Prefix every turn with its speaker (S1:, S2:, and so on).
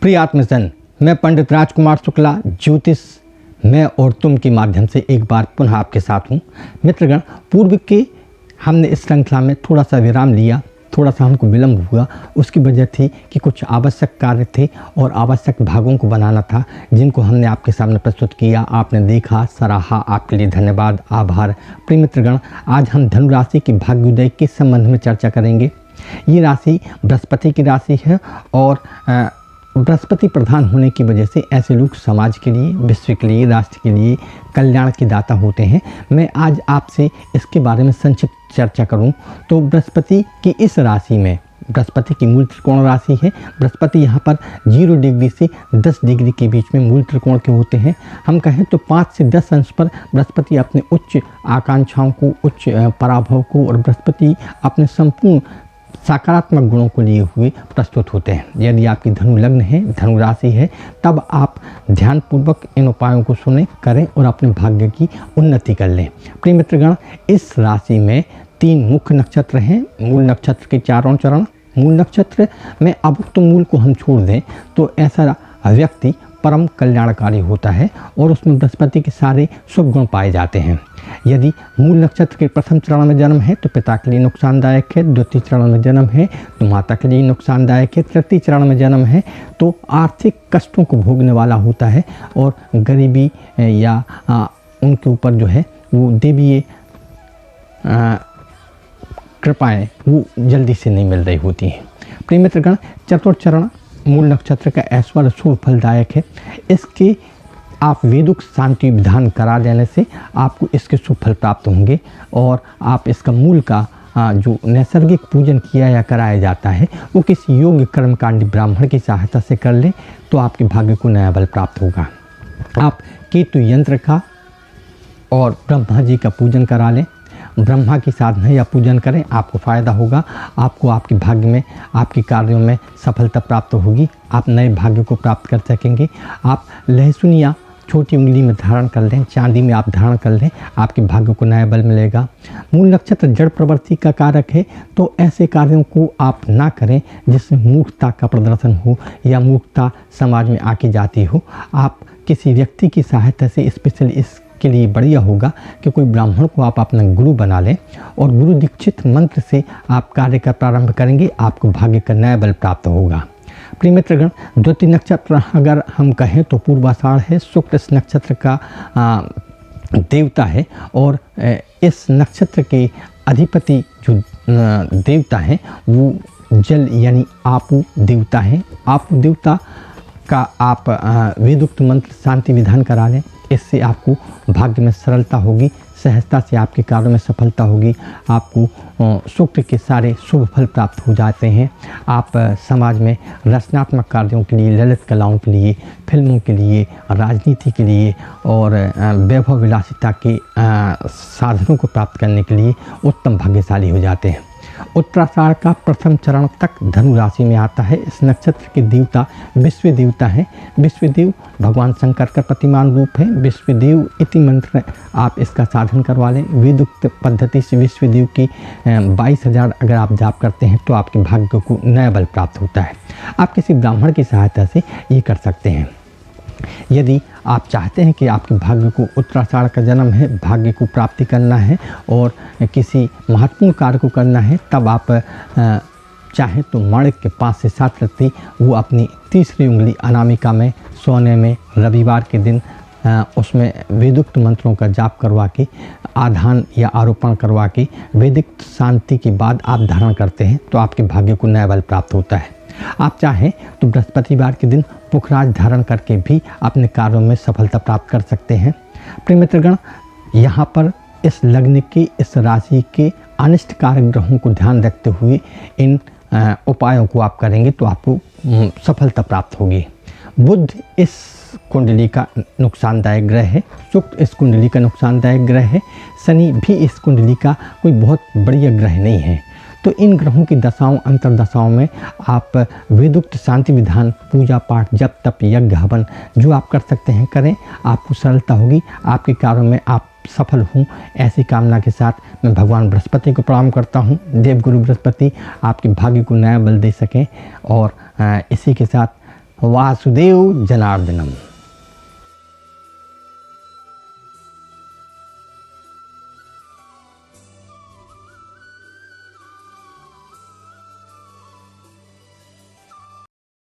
S1: प्रिय आत्मजन, मैं पंडित राजकुमार शुक्ला ज्योतिष मैं और तुम के माध्यम से एक बार पुनः आपके साथ हूँ। मित्रगण, पूर्व के हमने इस श्रृंखला में थोड़ा सा विराम लिया, थोड़ा सा हमको विलम्ब हुआ। उसकी वजह थी कि कुछ आवश्यक कार्य थे और आवश्यक भागों को बनाना था, जिनको हमने आपके सामने प्रस्तुत किया। आपने देखा, सराहा, आपके लिए धन्यवाद, आभार। प्रिय मित्रगण, आज हम धनु राशि के भाग्योदय के संबंध में चर्चा करेंगे। ये राशि बृहस्पति की राशि है और बृहस्पति प्रधान होने की वजह से ऐसे लोग समाज के लिए, विश्व के लिए, राष्ट्र के लिए कल्याण के दाता होते हैं। मैं आज आपसे इसके बारे में संक्षिप्त चर्चा करूं तो बृहस्पति की इस राशि में, बृहस्पति की मूल त्रिकोण राशि है। बृहस्पति यहाँ पर 0 डिग्री से 10 डिग्री के बीच में मूल त्रिकोण के होते हैं। हम कहें तो 5 से 10 अंश पर बृहस्पति अपने उच्च आकांक्षाओं को, उच्च पराभव को, और बृहस्पति अपने संपूर्ण सकारात्मक गुणों को लिए हुए प्रस्तुत होते हैं। यदि आपकी धनु लग्न है, धनु राशि है, तब आप ध्यानपूर्वक इन उपायों को सुने, करें और अपने भाग्य की उन्नति कर लें। प्रिय मित्रगण, इस राशि में 3 मुख्य नक्षत्र हैं। मूल नक्षत्र के चारों चरण। मूल नक्षत्र में अब तो मूल को हम छोड़ दें तो ऐसा व्यक्ति परम कल्याणकारी होता है और उसमें बृहस्पति के सारे शुभ गुण पाए जाते हैं। यदि मूल नक्षत्र के प्रथम चरण में जन्म है तो पिता के लिए नुकसानदायक है, द्वितीय चरण में जन्म है तो माता के लिए नुकसानदायक है, तृतीय चरण में जन्म है तो आर्थिक कष्टों को भोगने वाला होता है और गरीबी या उनके ऊपर जो है वो देवीय कृपाएँ वो जल्दी से नहीं मिल रही होती हैं। प्रिय मित्रगण, चतुर्थ चरण मूल नक्षत्र का ऐश्वर्य शुभ फलदायक है। इसके आप वेदुक शांति विधान करा देने से आपको इसके शुभ फल प्राप्त होंगे और आप इसका मूल का जो नैसर्गिक पूजन किया या कराया जाता है वो किसी योग्य कर्मकांडी ब्राह्मण की सहायता से कर ले तो आपके भाग्य को नया बल प्राप्त होगा। आप केतु यंत्र का और ब्रह्मा जी का पूजन करा लें, ब्रह्मा की साधना या पूजन करें, आपको फ़ायदा होगा। आपको आपके भाग्य में, आपके कार्यों में सफलता प्राप्त होगी। आप नए भाग्य को प्राप्त कर सकेंगे। आप लहसुन या छोटी उंगली में धारण कर लें, चांदी में आप धारण कर लें, आपके भाग्य को नया बल मिलेगा। मूल नक्षत्र जड़ प्रवृत्ति का कारक है तो ऐसे कार्यों को आप ना करें जिसमें मूर्खता का प्रदर्शन हो या मूर्खता समाज में आकी जाती हो। आप किसी व्यक्ति की सहायता से, स्पेशली इसके लिए बढ़िया होगा कि कोई ब्राह्मण को आप अपना गुरु बना लें और गुरु दीक्षित मंत्र से आप कार्य का प्रारंभ करेंगे, आपको भाग्य का नया बल प्राप्त होगा। प्रिय मित्रगण, द्वितीय नक्षत्र अगर हम कहें तो पूर्वाषाढ़ है। शुक्र इस नक्षत्र का देवता है और इस नक्षत्र के अधिपति जो देवता हैं वो जल यानी आपू देवता हैं। आपू देवता का आप वेदोक्त मंत्र शांति विधान करा लें, इससे आपको भाग्य में सरलता होगी, सहजता से आपके कार्यों में सफलता होगी। आपको शुक्र के सारे शुभ फल प्राप्त हो जाते हैं। आप समाज में रचनात्मक कार्यों के लिए, ललित कलाओं के लिए, फिल्मों के लिए, राजनीति के लिए और वैभव विलासिता के साधनों को प्राप्त करने के लिए उत्तम भाग्यशाली हो जाते हैं। उत्तराषाढ़ का प्रथम चरण तक धनु राशि में आता है। इस नक्षत्र के देवता विश्व देवता हैं। विश्वदेव भगवान शंकर का प्रतिमान रूप है। विश्वदेव इति मंत्र आप इसका साधन करवा लें। वेदोक्त पद्धति से विश्वदेव की 22,000 अगर आप जाप करते हैं तो आपके भाग्य को नया बल प्राप्त होता है। आप किसी ब्राह्मण की सहायता से ये कर सकते हैं। यदि आप चाहते हैं कि आपके भाग्य को, उत्तराषाढ़ का जन्म है, भाग्य को प्राप्ति करना है और किसी महत्वपूर्ण कार्य को करना है, तब आप चाहें तो माणिक के 5 से 7 रत्ती वो अपनी तीसरी उंगली अनामिका में सोने में रविवार के दिन उसमें वेदोक्त मंत्रों का जाप करवा के, आधान या आरोपण करवा के वैदिक शांति के बाद आप धारण करते हैं तो आपके भाग्य को नया बल प्राप्त होता है। आप चाहें तो बृहस्पतिवार के दिन पुखराज धारण करके भी अपने कार्यों में सफलता प्राप्त कर सकते हैं। प्रिय मित्रगण, यहाँ पर इस लग्न के, इस राशि के अनिष्टकारक ग्रहों को ध्यान रखते हुए इन उपायों को आप करेंगे तो आपको सफलता प्राप्त होगी। बुध इस कुंडली का नुकसानदायक ग्रह है। शुक्र इस कुंडली का नुकसानदायक ग्रह है। शनि भी इस कुंडली का कोई बहुत बढ़िया ग्रह नहीं है। तो इन ग्रहों की दशाओं, अंतरदशाओं में आप वेदोक्त शांति विधान, पूजा पाठ, जप तप, यज्ञ हवन जो आप कर सकते हैं करें, आपको सरलता होगी, आपके कार्यों में आप सफल हूँ। ऐसी कामना के साथ मैं भगवान बृहस्पति को प्रणाम करता हूँ। देवगुरु बृहस्पति आपके भाग्य को नया बल दे सकें और इसी के साथ वासुदेव जनार्दनम।